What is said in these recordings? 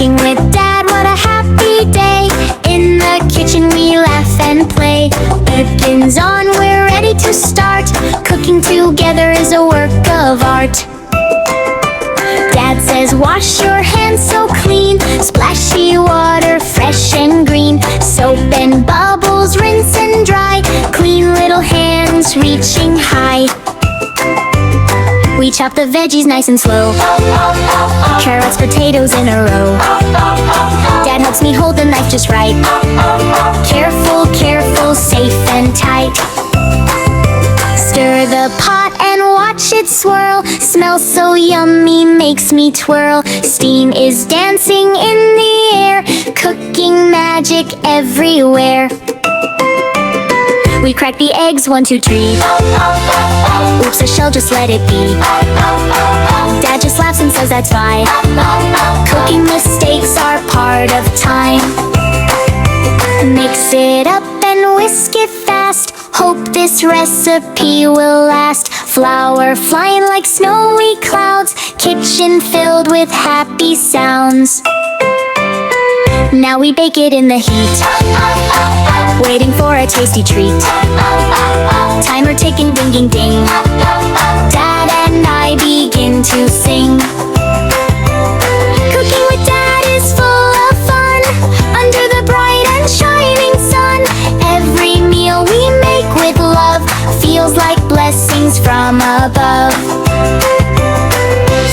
Cooking with Dad, what a happy day. In the kitchen we laugh and play. Bacon's on, we're ready to start. Cooking together is a work of art. Dad says wash your hands so clean. Splashy water, fresh and green. Soap and bubbles, rinse and dry. Clean little hands reaching high. We chop the veggies nice and slow. Carrots, potatoes in a row. Dad helps me hold the knife just right. Careful, careful, safe and tight. Stir the pot and watch it swirl. Smells so yummy, makes me twirl. Steam is dancing in the air. Cooking magic everywhere. We crack the eggs, 1, 2, 3. Oops, a shell, just let it be. Dad just laughs and says that's fine. Cooking mistakes are part of time. Mix it up and whisk it fast. Hope this recipe will last. Flour flying like snowy clouds. Kitchen filled with happy sounds. Now we bake it in the heat, waiting for a tasty treat. Timer ticking, ding, ding, ding. Dad and I begin to sing. Cooking with Dad is full of fun. Under the bright and shining sun. Every meal we make with love feels like blessings from above.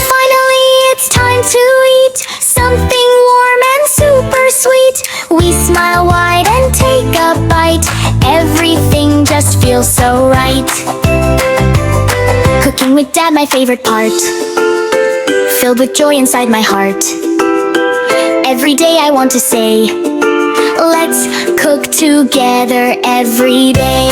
Finally, it's time to eat something warm and super sweet. We smile wide and take a bite. Everything just feels so right. Cooking with Dad, my favorite part. Filled with joy inside my heart. Every day I want to say, let's cook together every day.